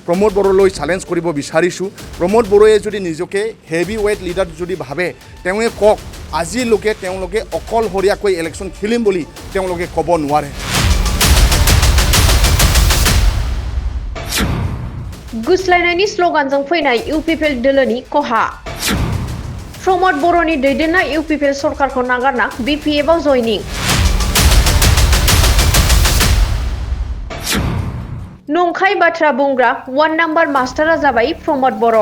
Pramod বড়োলৈ challenge কৰিব বিচাৰিছোঁ। প্ৰমোদ বড়োৱে যদি নিজকে হেভি ৱেইট লিডাৰ যদি ভাবে তেওঁৱে কওক, আজিলৈকে তেওঁলোকে অকলশৰীয়াকৈ ইলেকশ্যন খেলিম বুলি তেওঁলোকে ক'ব নোৱাৰে। गुस्लायनायनि स्लोगानजों फैनाय UPPL दोलोनि खहा। प्रमोद बर'नि दैदेननाय UPPL सरकारखौ नागारना BPF आव जयनिं। नंखाय बाथ्रा बुंग्रा 1 नाम्बार मास्टारा जाबाय प्रमोद बर'।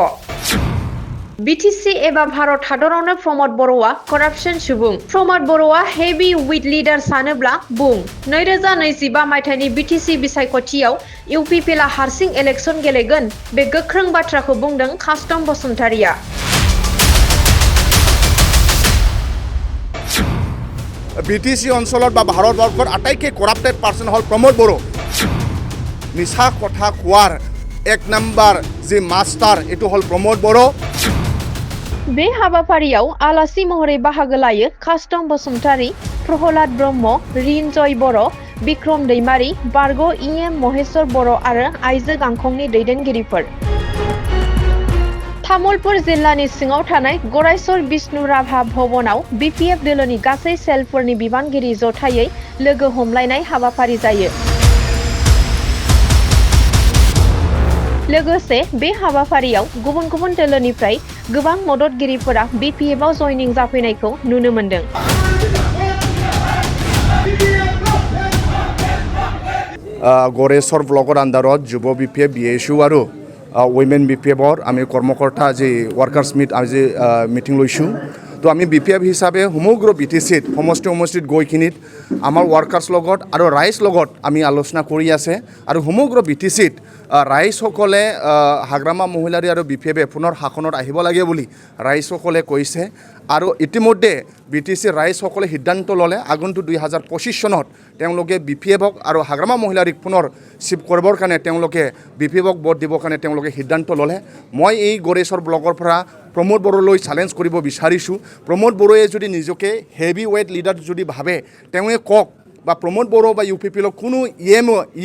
BTC एबा भारत हादरावनो प्रमोद बर'आ कराप्शन सुबुं। प्रमोद बर'आ हेभि वेट लिडार सानोब्ला बुं। 2025 मायथाइनि BTC बिसायख'थियाव UPPL आ हारसिं इलेक्शन गेलेगोन बे गोख्रों बाथ्राखौ बुंदों कास्टम बसुमतारिया। BTC অঞ্চলত বা ভাৰতবৰ্ষৰ আটাইতকৈ কৰাপ্টেড পাৰ্চন হ'ল প্ৰমোদ বড়ো। মিছা কথা কোৱাৰ 1 নম্বৰ যে মাষ্টাৰ এইটো হ'ল প্ৰমোদ বড়ো। बे हाबाफारियाव आलासि महरै बाहागो लायो कास्टम बसुमतारी, प्रहलाद ब्रह्म, रिनजय बर', बिक्रम दैमारी, बारग' EM महेश्वर बर' आरो आइजो गांखंनि दैदेनगिरिफोर। तामुलपुर जिल्लानि सिङाव थानाय गरायसर विष्णु राभा भवनाव BPF दोलोनि गासै सेलफोरनि बिबानगिरि जथायै लोगो हमलायनाय हाबाफारि जायो। लोगोसे बे हाबाफारियाव गुबुन गुबुन दोलोनिफ्राय गोबां मददगिरिफोरा BPF आव जयनिं जाफैनायखौ नुनो मोन्दों। গড়েশ্বৰ ব্লকৰ আণ্ডাৰত যুৱ BPF BSU আৰু উইমেন BPFৰ আমি কৰ্মকৰ্তা আজি ৱৰ্কাৰ্ছ আজি মিটিং লৈছোঁ। তো আমি BPF হিচাপে সমগ্ৰ BTCত সমষ্টিত গৈখিনিত আমাৰ ৱৰ্কাৰ্ছ লগত আৰু ৰাইজ লগত আমি আলোচনা কৰি আছে আৰু সমগ্ৰ BTCত ৰাইজসকলে হাগ্ৰামা মহিলাৰী আৰু BPFে পুনৰ শাসনত আহিব লাগে বুলি ৰাইজসকলে কৈছে। আৰু ইতিমধ্যে BTC ৰাইজসকলে সিদ্ধান্ত ল'লে আগন্তুক 2025 চনত তেওঁলোকে BPFক আৰু হাগ্ৰামা মহিলাৰীক পুনৰ চিফ কৰিবৰ কাৰণে তেওঁলোকে BPFক ভোট দিবৰ কাৰণে তেওঁলোকে সিদ্ধান্ত ল'লে। মই এই গড়েশ্বৰ ব্লকৰ পৰা প্ৰমোদ বড়োলৈ চেলেঞ্জ কৰিব বিচাৰিছোঁ। প্ৰমোদ বড়োৱে যদি নিজকে হেভি ৱেইট লিডাৰ যদি ভাবে তেওঁৱে কওক, বা প্ৰমোদ বড়ো বা UPPLৰ কোনো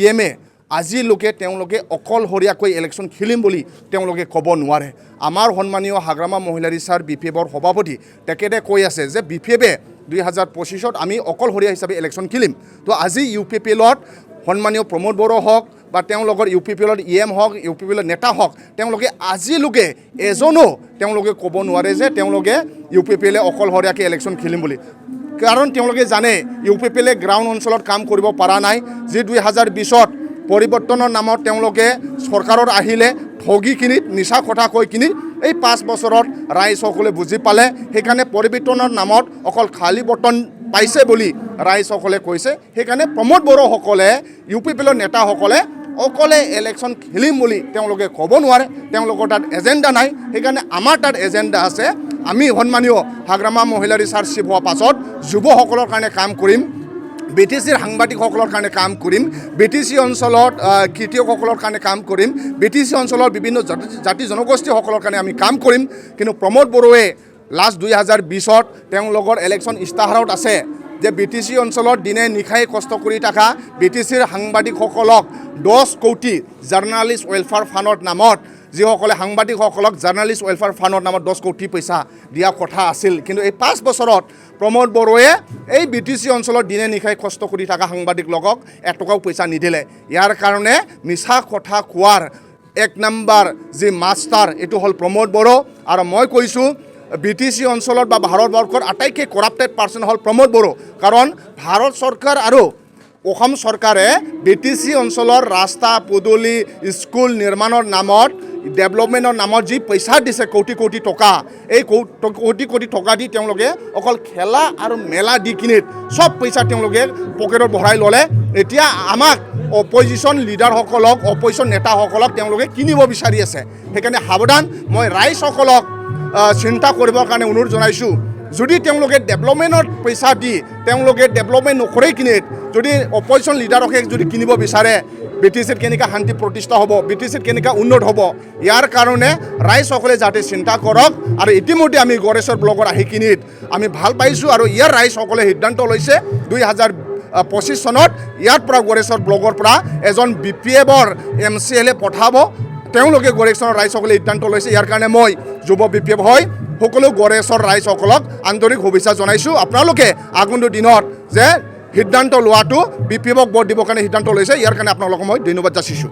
EMA আজিলৈকে তেওঁলোকে অকলশৰীয়াকৈ ইলেকশ্যন খেলিম বুলি তেওঁলোকে ক'ব নোৱাৰে। আমাৰ সন্মানীয় হাগ্ৰামা মহিলাৰী ছাৰ BPFৰ সভাপতি তেখেতে কৈ আছে যে BPFে 2025ত আমি অকলশৰীয়া হিচাপে ইলেকশ্যন খেলিম। তো আজি UPPLত সন্মানীয় প্ৰমোদ বড়ো হওক বা তেওঁলোকৰ UPPLৰ EM হওক, UPPLৰ নেতা হওক, তেওঁলোকে আজিলৈকে এজনো তেওঁলোকে ক'ব নোৱাৰে যে তেওঁলোকে UPPLে অকলশৰীয়াকৈ ইলেকশ্যন খেলিম বুলি। কাৰণ তেওঁলোকে জানে UPPLে গ্ৰাউণ্ড অঞ্চলত কাম কৰিব পৰা নাই। যি 2020ত পৰিৱৰ্তনৰ নামত তেওঁলোকে চৰকাৰত আহিলে ঠগিখিনিত মিছা কথা কৈ কিনি এই 5 বছৰত ৰাইজসকলে বুজি পালে। সেইকাৰণে পৰিৱৰ্তনৰ নামত অকল খালী বটন পাইছে বুলি ৰাইজসকলে কৈছে। সেইকাৰণে প্ৰমোদ বড়োসকলে UPPLৰ নেতাসকলে অকলে ইলেকশ্যন খেলিম বুলি তেওঁলোকে ক'ব নোৱাৰে। তেওঁলোকৰ তাত এজেণ্ডা নাই। সেইকাৰণে আমাৰ তাত এজেণ্ডা আছে। আমি সন্মানীয় হাগ্ৰামা মহিলাৰী ছাৰ চিফ হোৱাৰ পাছত যুৱসকলৰ কাৰণে কাম কৰিম, BTCৰ সাংবাদিকসকলৰ কাৰণে কাম কৰিম, BTC অঞ্চলত খেতিয়কসকলৰ কাৰণে কাম কৰিম, BTC অঞ্চলৰ বিভিন্ন জাতি জনগোষ্ঠীসকলৰ কাৰণে আমি কাম কৰিম। কিন্তু প্ৰমোদ বড়োৱে লাষ্ট 2020ত তেওঁলোকৰ ইলেকশ্যন ইস্তাহাৰত আছে যে BTC অঞ্চলত দিনে নিশাই কষ্ট কৰি থকা BTCৰ সাংবাদিকসকলক 10 কোটি জাৰ্ণালিষ্ট ৱেলফেয়াৰ ফাণ্ডৰ নামত যিসকলে সাংবাদিকসকলক জাৰ্ণালিষ্ট ৱেলফেয়াৰ ফাণ্ডৰ নামত 10 কোটি পইচা দিয়া কথা আছিল। কিন্তু এই 5 বছৰত প্ৰমোদ বড়োৱে এই BTC অঞ্চলত দিনে নিশাই কষ্ট কৰি থকা সাংবাদিকলোকক 1 টকাও পইচা নিদিলে। ইয়াৰ কাৰণে মিছা কথা কোৱাৰ 1 নম্বৰ যি মাষ্টাৰ এইটো হ'ল প্ৰমোদ বড়ো। আৰু মই কৈছোঁ BTC অঞ্চলত বা ভাৰতবৰ্ষৰ আটাইতকৈ কৰাপ্টেড পাৰ্চন হ'ল প্ৰমোদ বড়ো। কাৰণ ভাৰত চৰকাৰ আৰু অসম চৰকাৰে BTC অঞ্চলৰ ৰাস্তা পদূলি স্কুল নিৰ্মাণৰ নামত ডেভেলপমেণ্টৰ নামত যি পইচা দিছে কোটি কোটি টকা, এই কোটি কোটি টকা দি তেওঁলোকে অকল খেলা আৰু মেলা দি কিনি চব পইচা তেওঁলোকে পকেটত ভৰাই ল'লে। এতিয়া আমাক অপজিশ্যন লিডাৰসকলক, অপজিশ্যন নেতাসকলক তেওঁলোকে কিনিব বিচাৰি আছে। সেইকাৰণে সাৱধান। মই ৰাইজসকলক চিন্তা কৰিবৰ কাৰণে অনুৰোধ জনাইছোঁ। যদি তেওঁলোকে ডেভেলপমেণ্টত পইচা দি তেওঁলোকে ডেভেলপমেণ্ট নকৰে কিনে যদি অপজিশ্যন লিডাৰকে যদি কিনিব বিচাৰে, BTCত কেনেকৈ শান্তি প্ৰতিষ্ঠা হ'ব, BTCত কেনেকৈ উন্নত হ'ব, ইয়াৰ কাৰণে ৰাইজসকলে যাতে চিন্তা কৰক। আৰু ইতিমধ্যে আমি গড়েশ্বৰ ব্লকত আহি কিনিত আমি ভাল পাইছোঁ আৰু ইয়াৰ ৰাইজসকলে সিদ্ধান্ত লৈছে 2025 চনত ইয়াৰ পৰা গড়েশ্বৰ ব্লকৰ পৰা এজন BPFৰ MCLA পঠাব তেওঁলোকে গড়েশ্বৰৰ ৰাইজসকলে সিদ্ধান্ত লৈছে ইয়াৰ কাৰণে মই যুৱ BPF হয় সকলো গড়েশ্বৰ ৰাইজসকলক আন্তৰিক শুভেচ্ছা জনাইছোঁ আপোনালোকে আগন্তুক দিনত যে সিদ্ধান্ত লোৱাটো BPFক ভোট দিবৰ কাৰণে সিদ্ধান্ত লৈছে ইয়াৰ কাৰণে আপোনালোকক মই ধন্যবাদ যাচিছোঁ